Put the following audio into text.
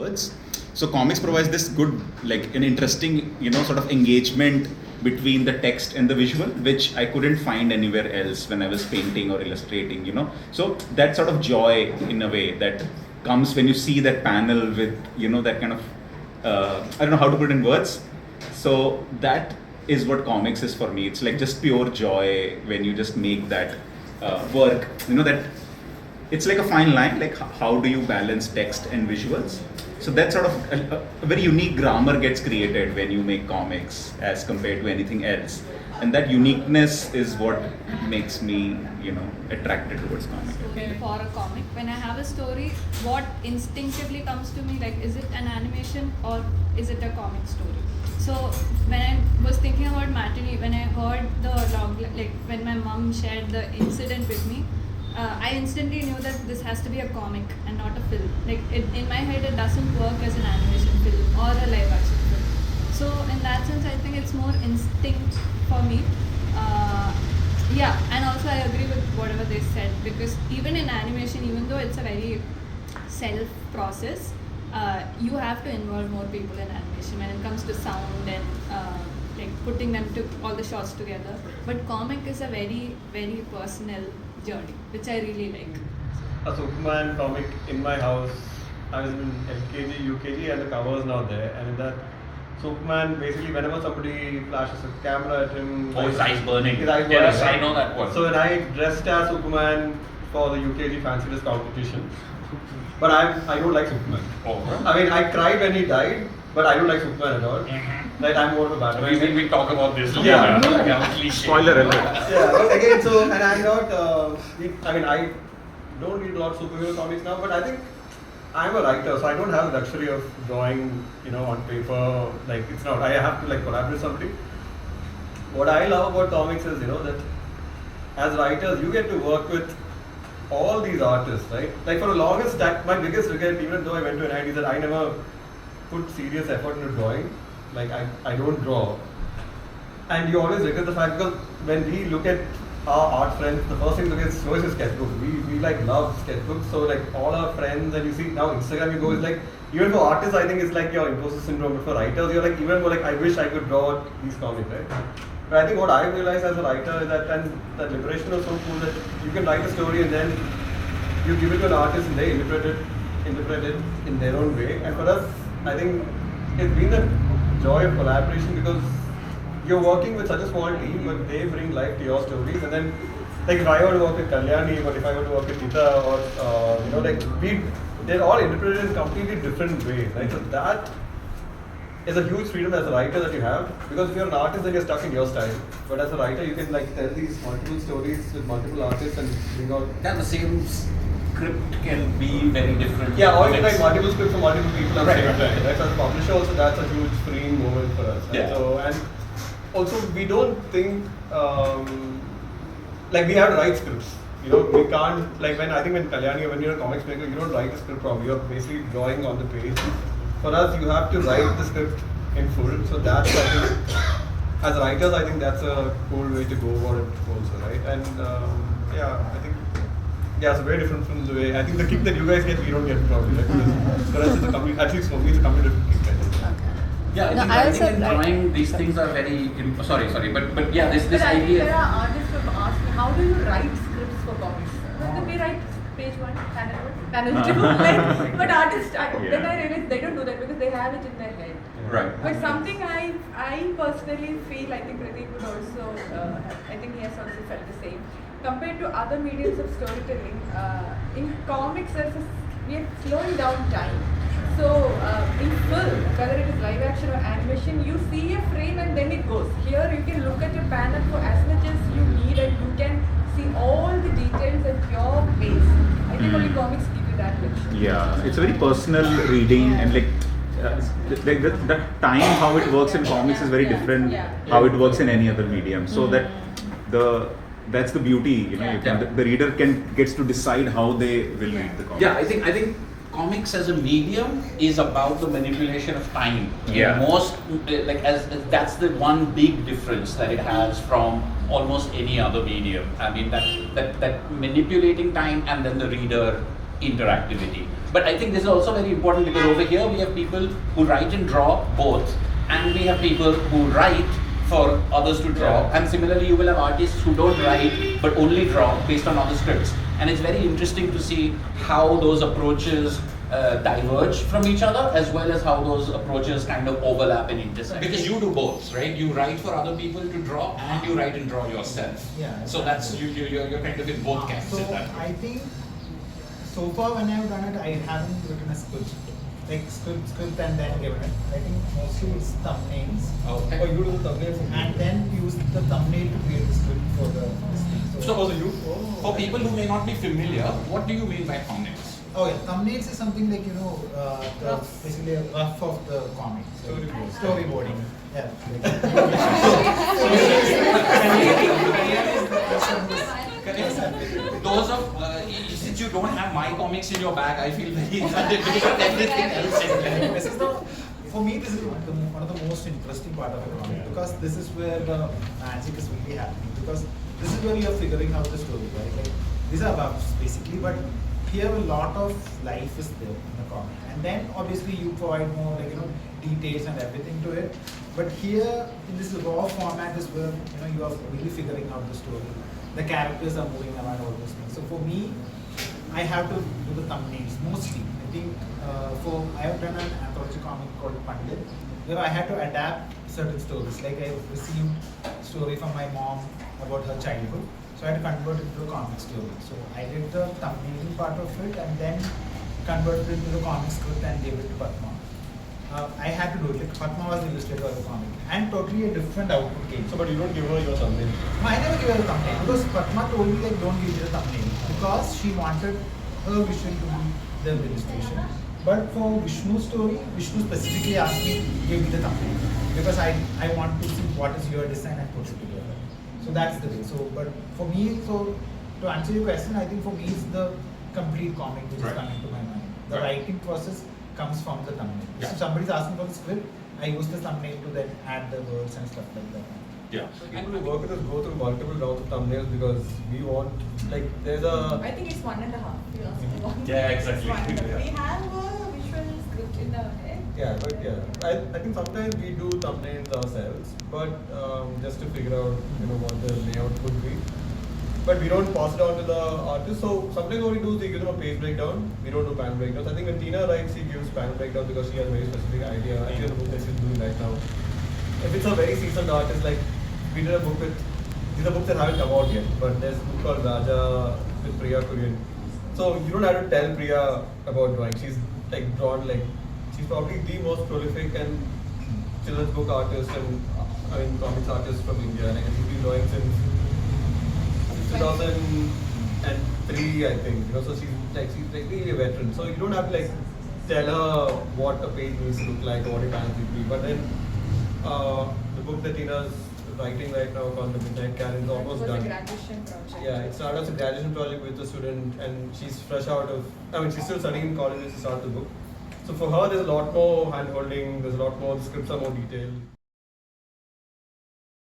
words. So comics provides this good, like an interesting, sort of engagement between the text and the visual, which I couldn't find anywhere else when I was painting or illustrating, So that sort of joy, in a way, that comes when you see that panel with, that kind of, I don't know how to put it in words. So that is what comics is for me. It's like just pure joy when you just make that work, that it's like a fine line, like how do you balance text and visuals? So that sort of a very unique grammar gets created when you make comics as compared to anything else. And that uniqueness is what makes me, attracted towards comics. Okay, for a comic, when I have a story, what instinctively comes to me, like, is it an animation or is it a comic story? So when I was thinking about matinee, when I heard the log, like when my mom shared the incident with me, I instantly knew that this has to be a comic and not a film. Like in my head, it doesn't work as an animation film or a live action film. So in that sense, I think it's more instinct for me. And also I agree with whatever they said, because even in animation, even though it's a very self process, you have to involve more people in animation when it comes to sound and like putting them to all the shots together. But comic is a very, very personal journey, which I really like. A Superman comic in my house. I was in LKG, UKG, and the cover is not there. And in that Superman, basically, whenever somebody flashes a camera at him, his eyes burning. His eyes burning. Yes, I know that one. So when I dressed as Superman for the UKG fancy dress competition, but I don't like Superman. Oh. I mean, I cried when he died, but I don't like Superman at all. Like, I'm more of a Batman. We talk about this. Spoiler alert. Yeah, but again, so, and I'm not, I don't read a lot of superhero comics now, but I think I'm a writer, so I don't have the luxury of drawing, on paper. Like, it's not, I have to like collaborate with somebody. What I love about comics is, that as writers, you get to work with all these artists, right? Like, for the longest time, my biggest regret, even though I went to an ID, is that I never put serious effort into drawing. Like, I don't draw. And you always regret the fact, because when we look at our art friends, the first thing to get show is a sketchbook. We like love sketchbooks. So like all our friends, and you see now Instagram, you go, is like, even for artists, I think it's like your imposter syndrome. But for writers, you're like even more like, I wish I could draw these comics, right? But I think what I realized as a writer is that liberation was so cool that you can write a story and then you give it to an artist and they interpret it in their own way. And for us, I think it's been a joy of collaboration, because you're working with such a small team, but they bring life to your stories. And then, like, if I were to work with Kalyani, or if I were to work with Ita, or they're all interpreted in completely different ways, right? So that is a huge freedom as a writer that you have, because if you're an artist, then you're stuck in your style. But as a writer, you can like tell these multiple stories with multiple artists and bring out. Yeah, the same script can be very different. Yeah, or you can write multiple scripts for multiple people at the Right. same time. Right? So as a publisher, also that's a huge freeing moment for us. Right? Yeah. So, and also we don't think like we have to write scripts. We can't, like when Kalyani, when you're a comics maker, you don't write the script properly. You're basically drawing on the page. For us, you have to write the script in full. So that's, I think, as writers, I think that's a cool way to go about it also, right? And I think, it's very different from the way, I think the kick that you guys get, we don't get probably. Right? For us, it's a complete, at least for me, it's a completely different kick, I think. Yeah, I think in drawing these things are very, sorry, but yeah, this but I think idea. There are artists who have asked me, how do you write scripts for comics? Then we write page 1, panel 2, like, but artists, then I realized they don't do that because they have it in their head. Right. But something I personally feel, I think Pratheek would also, I think he has also felt the same. Compared to other mediums of storytelling, in comics we are slowing down time. So in film, whether it is live action or animation, you see a frame and then it goes. Here you can look at your panel for as much as you need and you can see all the details at your pace. I think only comics give you that much. Yeah, it's a very personal reading, and like the time how it works in comics is very different how it works in any other medium. So that's the beauty, the reader gets to decide how they will read the comics. Yeah, I think comics as a medium is about the manipulation of time. Yeah. Most as that's the one big difference that it has from almost any other medium. I mean that manipulating time and then the reader interactivity. But I think this is also very important because over here we have people who write and draw both, and we have people who write for others to draw. Yeah. And similarly, you will have artists who don't write but only draw based on other scripts. And it's very interesting to see how those approaches diverge from each other, as well as how those approaches kind of overlap and intersect. Because you do both, right? You write for other people to draw, and you write and draw yourself. Yeah. So that's you're kind of in both camps. So in that way. I think so far when I've done it, I haven't written a script, like script and then given it. I think mostly it's thumbnails, Okay. Oh, you do the thumbnails and then use the thumbnail to create the script for the this thing. So you. For people who may not be familiar, what do you mean by thumbnails? Oh yeah, thumbnails is something like basically a rough of the comic. So storyboarding. Yeah. Those of since you don't have my comics in your bag, I feel very excited about everything else in there. This is for me, this is one of the most interesting part of a comic, because this is where the magic is really happening. Because this is where you're figuring out the story, right? Like these are roughs basically, but here a lot of life is there in the comic, and then obviously you provide more details and everything to it. But here in this raw format is where you are really figuring out the story. The characters are moving around, all those things. So for me, I have to do the thumbnails mostly. I think I have done an anthology comic called Panelists, where I had to adapt certain stories. Like I received a story from my mom about her childhood, so I had to convert it into a comic story. So I did the thumbnailing part of it and then converted it into the comic script and gave it to Padma. I had to do it. Like Padma was the illustrator of the comic, and totally a different output came. So, but you don't give her your thumbnail. No, I never give her a thumbnail because Padma told me like don't give her a thumbnail because she wanted her vision to be the illustration. But for Vishnu's story, Vishnu specifically asked me, give me the thumbnail because I want to see what is your design and put it together. So that's the way. So, but for me, so to answer your question, I think for me it's the complete comic which is coming to my mind. The writing process comes from the thumbnail. Yeah. So somebody's asking for the script, I use the thumbnail to then add the words and stuff like that. Yeah. People who work with us go through multiple rounds of thumbnails because we want, like, there's a. I think it's 1.5. You asked me one. Yeah, exactly. It's 1.5. Yeah. We have a visual script in our head. Yeah, but yeah, I think sometimes we do thumbnails ourselves, but just to figure out, what the layout could be. But we don't pass it on to the artist. So sometimes what we do is we give them a page breakdown. We don't do panel breakdowns. I think when Tina writes, she gives panel breakdown because she has a very specific idea. I think the book that she's doing right now. If it's a very seasoned artist, like we did a book with, these are books that haven't come out yet, but there's a book called Raja with Priya Kurian. So you don't have to tell Priya about drawing. She's like drawn like, she's probably the most prolific and children's book artist and comics artist from India. Like she's been drawing since 2003, I think. So she's really a veteran. So you don't have to like tell her what a page needs to look like or what a panel should be. But then the book that Tina's writing right now called The Midnight Karen is almost done. It was a graduation project. Yeah, it started as a graduation project with a student, and she's fresh out of. She's still studying in college. She started the book. So for her, there's a lot more hand holding. There's a lot more. The scripts are more detailed.